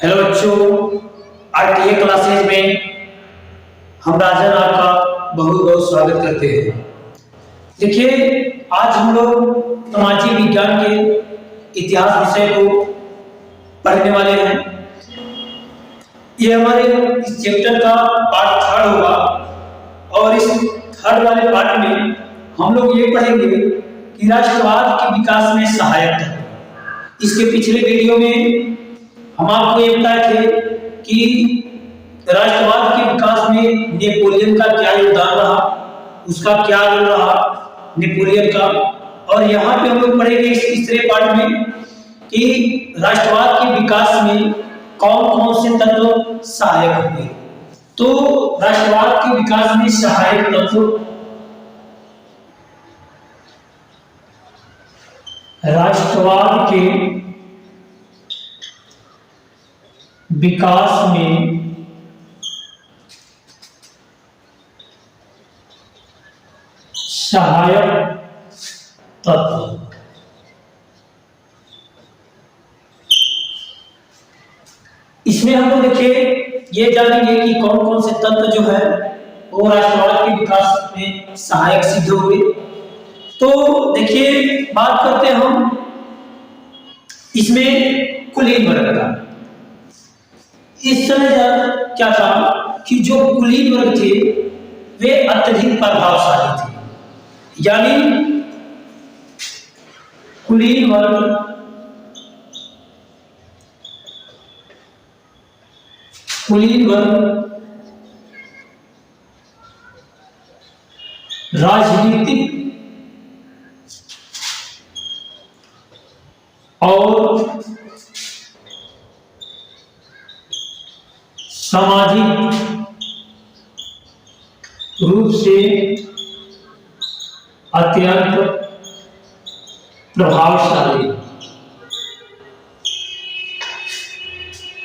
Hello बच्चों, RTA classes में हम राजन आपका बहुत बहुत स्वागत करते हैं। देखिए, आज हम लोग सामाजिक विज्ञान के इतिहास विषय को पढ़ने वाले हैं। ये हमारे इस चैप्टर का पार्ट 3 होगा और इस 3rd वाले पार्ट में हम लोग ये पढ़ेंगे कि राष्ट्रवाद के विकास में सहायक है। इसके पिछले वीडियो में हम आपको ये बताए थे कि राष्ट्रवाद के विकास में नेपोलियन का क्या योगदान रहा, उसका क्या रोल रहा नेपोलियन का। और यहाँ पे हम लोग पढ़ेंगे इस तीसरे पार्ट में कि राष्ट्रवाद के विकास में कौन कौन से तत्व सहायक हुए। तो राष्ट्रवाद के विकास में सहायक तत्व, राष्ट्रवाद के विकास में सहायक तत्व, इसमें हम लोग देखिए ये जानेंगे कि कौन कौन से तत्व जो है वो राष्ट्रवाद के विकास में सहायक सिद्ध हुए। तो देखिए बात करते हैं हम इसमें कुलीन वर्ग का। इस समय क्या था कि जो कुलीन वर्ग थे वे अत्यधिक प्रभावशाली थे, यानी कुलीन वर्ग राजनीतिक और सामाजिक रूप से अत्यंत प्रभावशाली।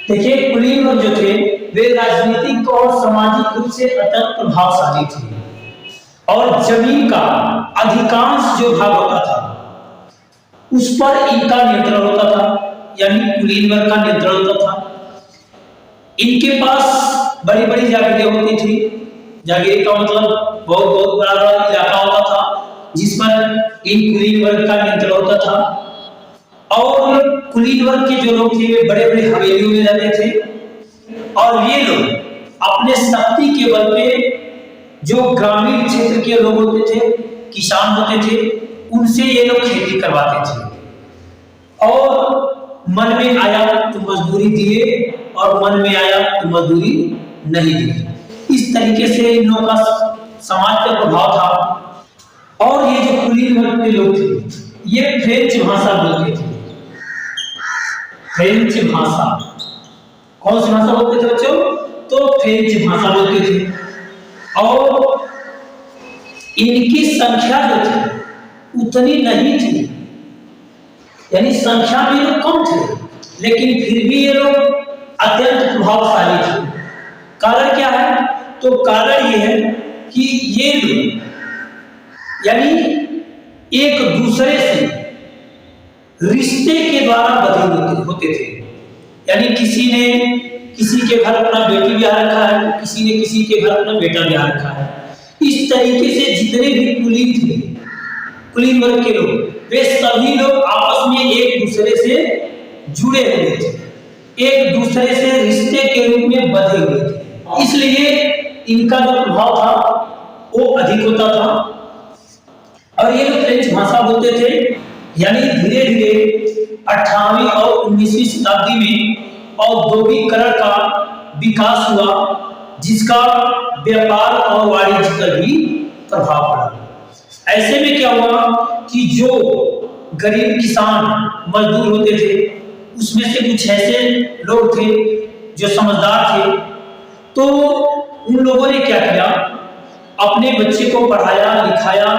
देखिए, कुलीन वर्ग जो थे वे राजनीतिक और सामाजिक रूप से अत्यंत प्रभावशाली थे और जमीन का अधिकांश जो भाग होता था उस पर इनका नियंत्रण होता था, यानी कुलीन वर्ग का नियंत्रण होता था। इनके पास बड़ी बड़ी जागीरें होती थी। जागीर का मतलब बहुत बहुत बड़ा बड़ा इलाका होता था जिस पर इन कुलीन वर्ग का नियंत्रण होता था। और कुलीन वर्ग के जो लोग थे वे बड़े बड़े हवेलियों में रहते थे और ये लोग अपने शक्ति के बल पे जो ग्रामीण क्षेत्र के लोग होते थे, किसान होते थे, उनसे ये लोग खेती करवाते थे और मन में आया तो मजदूरी दिए और मन में आया तो मजदूरी नहीं दी। इस तरीके से इन लोगों का समाज पर प्रभाव था। और ये जो कुलीन वर्ग के लोग थे ये फ्रेंच भाषा बोलते थे। फ्रेंच भाषा, कौन सी भाषा बोलते थे बच्चों? तो फ्रेंच भाषा बोलते थे। और इनकी संख्या जो थी उतनी नहीं थी, यानी संख्या में लोग कम थे, लेकिन फिर भी ये लोग अत्यंत प्रभावशाली थे। कारण क्या है? तो कारण ये है कि ये लोग यानी एक दूसरे से रिश्ते के द्वारा बधे होते थे। यानी किसी ने किसी के घर अपना बेटी ब्याह रखा है, किसी ने किसी के घर अपना बेटा ब्याह रखा है। इस तरीके से जितने भी कुलीन थे, कुलीन वर्ग के लोग, वे सभी लोग आपस में एक दूसरे से जुड़े हुए थे, एक दूसरे से रिश्ते के रूप में बंधे हुए थे। इसलिए इनका जो प्रभाव था वो अधिक होता था। और ये लोग फ्रेंच भाषा बोलते थे। यानी धीरे धीरे 18वीं और 19वीं शताब्दी में औद्योगिकीकरण का विकास हुआ, जिसका व्यापार और वाणिज्य पर भी प्रभाव पड़ा। ऐसे में क्या हुआ कि जो गरीब किसान मजदूर होते थे उसमें से कुछ ऐसे लोग थे जो समझदार थे, तो उन लोगों ने क्या किया, अपने बच्चे को पढ़ाया लिखाया।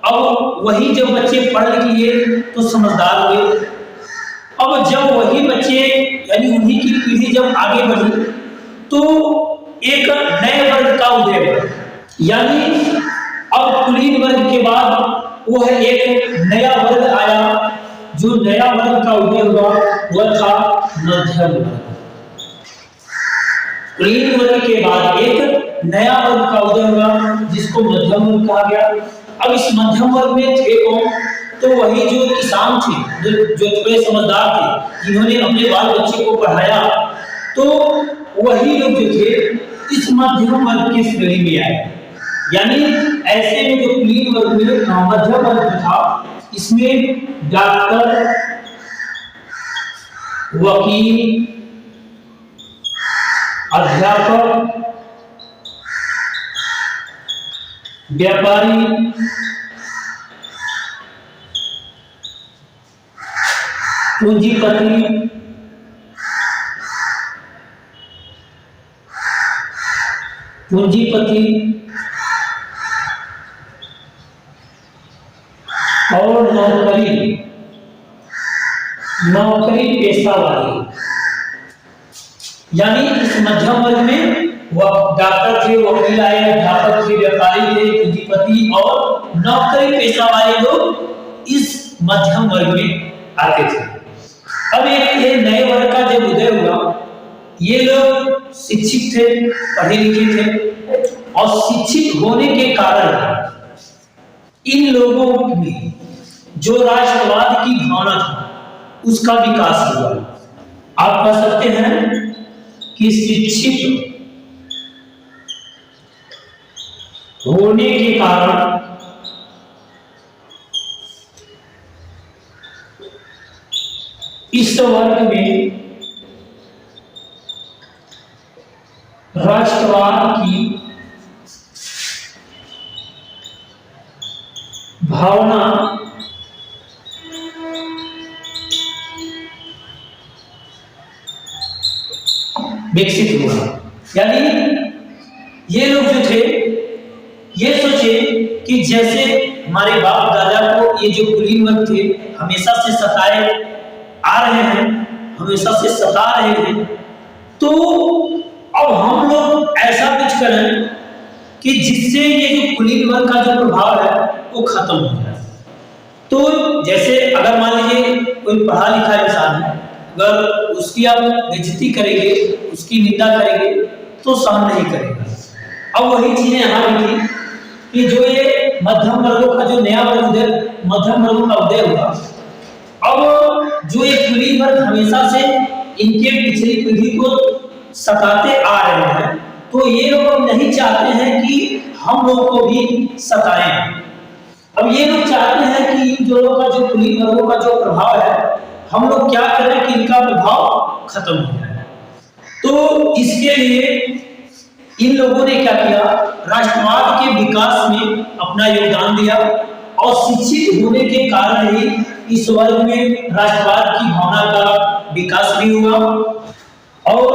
अब वही जब बच्चे पढ़ लिख लिए तो समझदार हुए। अब जब वही बच्चे यानी उन्हीं की पीढ़ी जब आगे बढ़ी तो एक नए वर्ग का उदय हुआ। यानी अब कुलीन वर्ग के बाद वो है एक नया वर्ग आया। जो नया वर्ग का उदय हुआ वह था मध्यम वर्ग। कुलीन वर्ग के बाद एक नया वर्ग का उदय हुआ जिसको मध्यम वर्ग कहा गया। अब इस मध्यम वर्ग में थे कौन? तो वही जो किसान थे, जो थोड़े समझदार थे, जिन्होंने अपने बाल बच्चे को पढ़ाया, तो वही लोग जो थे इस मध्यम वर्ग की श्रेणी में आए। यानी ऐसे में जो कुलीन वर्ग में मध्यम वर्ग था, इसमें डॉक्टर, वकील, अध्यापक, व्यापारी, पूंजीपति, और नौकरी पेशा वाले। यानी इस मध्यम वर्ग में वह डॉक्टर थे, वकील आए, अध्यापक थे, व्यापारी थे, पूंजीपति और नौकरी पेशा वाले लोग इस मध्यम वर्ग में आते थे। अब ये नए वर्ग का जब उदय हुआ, ये लोग शिक्षित थे, पढ़े लिखे थे, और शिक्षित होने के कारण इन लोगों में जो राष्ट्रवाद की भावना था उसका विकास हुआ। आप कह सकते हैं कि शिक्षित होने के कारण इस वर्ग में राष्ट्रवाद की भावना विकसित हुआ। यानी ये लोग जो थे ये सोचे कि जैसे हमारे बाप दादा को ये जो कुलीन वर्ग थे हमेशा से सताए आ रहे हैं, हमेशा से सता रहे हैं, तो अब हम लोग ऐसा कुछ करें कि जिससे ये जो कुलीन वर्ग का जो प्रभाव है वो खत्म हो जाए। तो जैसे अगर मान लीजिए कोई पढ़ा लिखा इंसान है, अगर उसकी आप बेइज्जती करेंगे, उसकी निंदा करेंगे तो सहन नहीं करेगा। अब वही चीजें यहाँ भी थी कि जो ये मध्यम वर्गों का जो नया वर्ग मध्यम वर्गों का उदय हुआ, अब जो ये कुलीन वर्ग हमेशा से इनके पिछली पीढ़ी को सताते आ रहे हैं, तो ये लोग नहीं चाहते हैं कि हम लोग को भी सताएं। अब ये लोग चाहते हैं कि इन जो लोग का जो कुलीन वर्गों का जो प्रभाव है, हम लोग क्या करें कि इनका प्रभाव खत्म हो जाए। तो इसके लिए इन लोगों ने क्या किया, राष्ट्रवाद के विकास में अपना योगदान दिया, और शिक्षित होने के कारण ही इस वर्ग में राष्ट्रवाद की भावना का विकास भी हुआ। और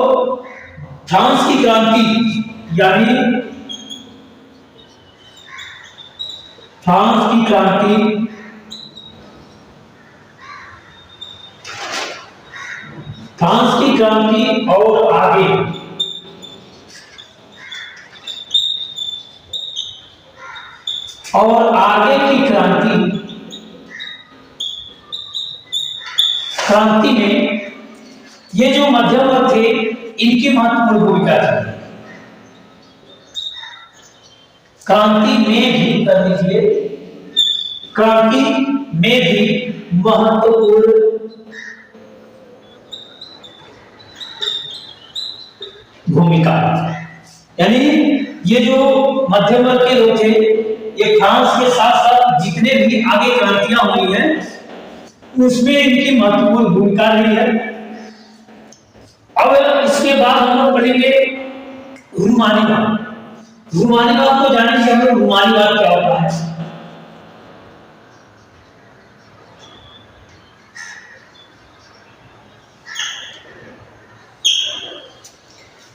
फ्रांस की क्रांति, यानी फ्रांस की क्रांति और आगे की क्रांति में ये जो मध्यम वर्ग थे इनकी महत्वपूर्ण भूमिका थी। क्रांति में भी कर लीजिए, क्रांति में भी महत्वपूर्ण भूमिका। यानी ये जो मध्यम वर्ग के लोग थे, ये फ्रांस के साथ साथ जितने भी आगे क्रांतियां हुई हैं उसमें इनकी महत्वपूर्ण भूमिका रही है। अब इसके बाद हम लोग पढ़ेंगे रूमानीवाद। रूमानीवाद को जानने से हम लोग रूमानीवाद क्या होता है।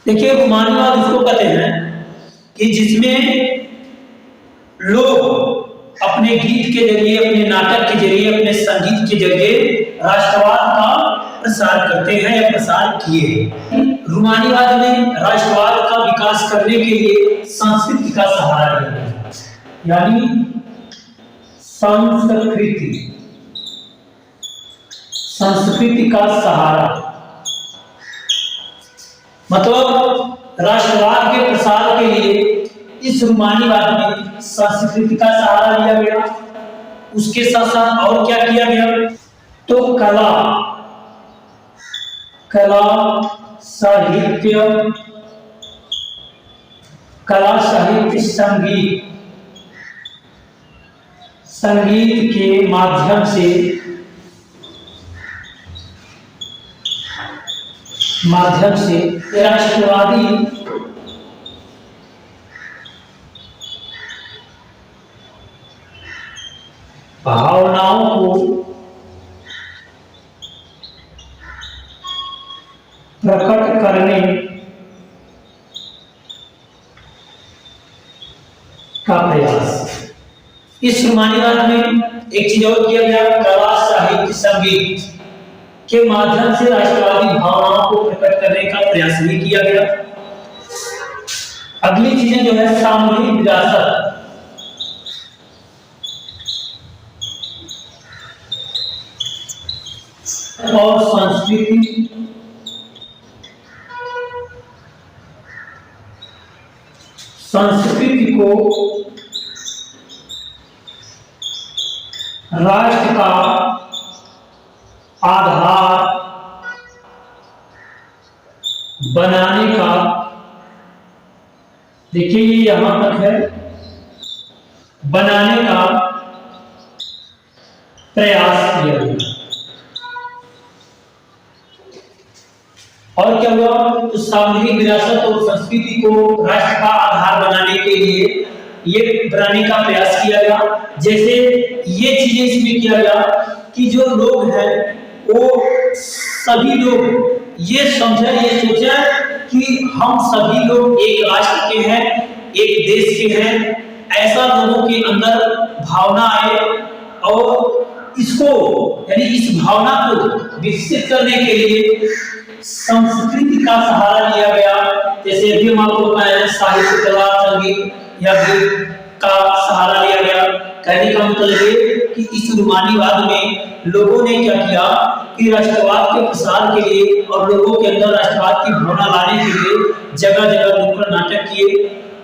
देखिए, रूमानीवाद उसको कहते हैं कि जिसमें लोग अपने गीत के जरिए, अपने नाटक के जरिए, अपने संगीत के जरिए राष्ट्रवाद का प्रसार करते हैं या प्रसार किए। रूमानीवाद ने राष्ट्रवाद का विकास करने के लिए संस्कृति का सहारा लिया, यानी संस्कृति का सहारा। मतलब राष्ट्रवाद के प्रसार के लिए इस रूमानीवाद में संस्कृति का सहारा लिया गया। उसके साथ साथ और क्या किया गया, तो कला साहित्य संगीत के माध्यम से राष्ट्रवादी भावनाओं को प्रकट करने का प्रयास। इस रूमानीवाद में एक चीज और किया गया, कला साहित्य संगीत के माध्यम से राष्ट्रवादी भावनाओं को प्रकट करने का प्रयास भी किया गया। अगली चीजें जो है सामूहिक विरासत और संस्कृति को राष्ट्र का आधार बनाने का, देखिए ये यहां तक है, बनाने का प्रयास किया गया। और क्या हुआ, तो सामूहिक विरासत और संस्कृति को राष्ट्र का आधार बनाने के लिए ये बनाने का प्रयास किया गया। जैसे ये चीजें इसमें किया गया कि जो लोग हैं वो सभी लोग ये समझे, ये सोचे कि हम सभी लोग एक राष्ट्र के हैं, एक देश के हैं, ऐसा लोगों के अंदर भावना आए और इसको यानी इस भावना को विकसित करने के लिए संस्कृति का सहारा लिया गया। जैसे अभी हम आपको बताया साहित्य, कला, संगीत या गीत का सहारा लिया गया। कहने का मतलब ये कि इस रूमानीवाद में लोगों ने क्या किया कि राष्ट्रवाद के प्रसार के लिए और लोगों के अंदर राष्ट्रवाद की भावना लाने के लिए जगह जगह नुक्कड़ नाटक किए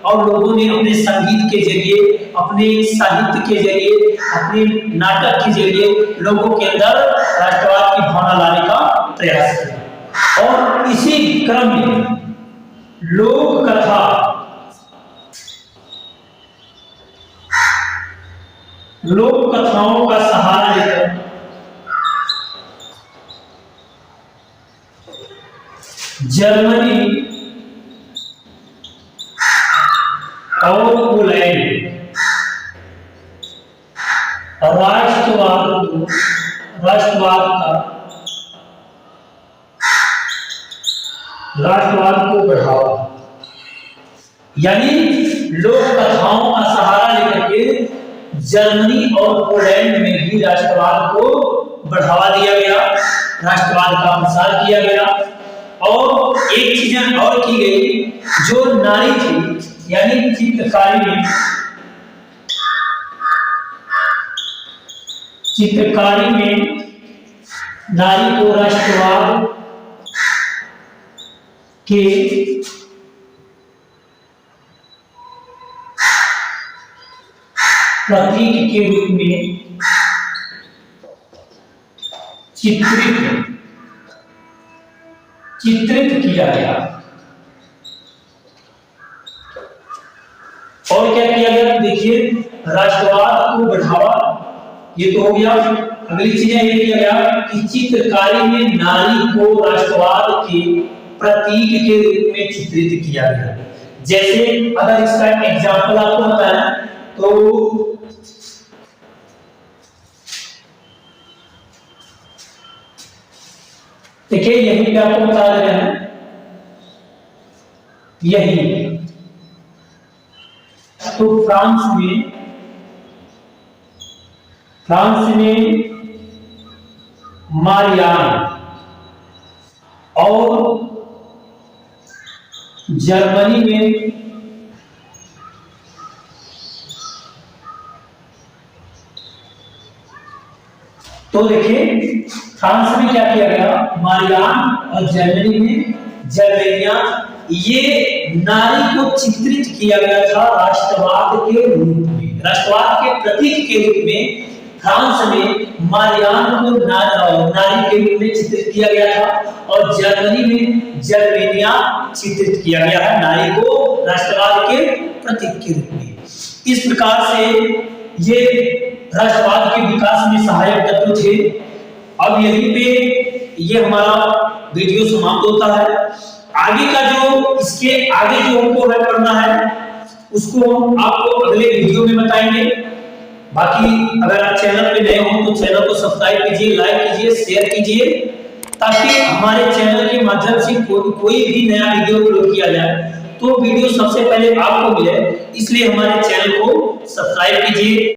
और लोगों ने अपने संगीत के जरिए, अपने साहित्य के जरिए, अपने नाटक के जरिए लोगों के अंदर राष्ट्रवाद की भावना लाने का प्रयास किया। और इसी क्रम में लोक कथाओं का सहारा लेकर जर्मनी और पोलैंड राष्ट्रवाद को बढ़ावा, यानी लोक कथाओं का सहारा लेकर के जर्मनी और पोलैंड में भी राष्ट्रवाद को बढ़ावा दिया गया, राष्ट्रवाद का प्रसार किया गया। और एक चीज और की गई, जो नारी थी यानी चित्रकारी में नारी को राष्ट्रवाद के प्रतीक के रूप में चित्रित किया गया। और क्या किया गया, देखिए राष्ट्रवाद को बढ़ावा, ये तो हो गया। अगली चीजें ये किया गया कि चित्रकारी में नारी को राष्ट्रवाद के प्रतीक के रूप में चित्रित किया गया। जैसे अगर इसका एग्जाम्पल आपको बताया तो देखिए यही पे आपको बता रहे हैं, यही तो फ्रांस में मारियान और जर्मनी में तो देखिए फ्रांस में क्या किया गया, मारियान और जर्मनी में जर्मेनिया, ये नारी को चित्रित किया गया था राष्ट्रवाद के रूप में, राष्ट्रवाद के प्रतीक के रूप में फ्रांस में मारियान को नारी के रूप में चित्रित किया गया था, और जर्मनी में जर्मेनिया चित्रित किया गया है नारी को राष्ट्रवाद के प्रतीक के रूप में। इस प्रकार से ये राष्ट्रवाद के विकास में सहायक तत्व थे। अब यहीं पे ये हमारा वीडियो समाप्त होता है। आगे का जो इसके आगे जो हमको है पढ़ना है उसको हम आपको अगले वीडियो में बताएंगे। बाकी अगर आप चैनल पे नए हो तो चैनल को सब्सक्राइब कीजिए, लाइक कीजिए, शेयर कीजिए, ताकि हमारे चैनल के माध्यम से कोई भी नया वीडियो अपलोड किया जाए तो वीडियो सबसे पहले आपको मिले। इसलिए हमारे चैनल को सब्सक्राइब कीजिए।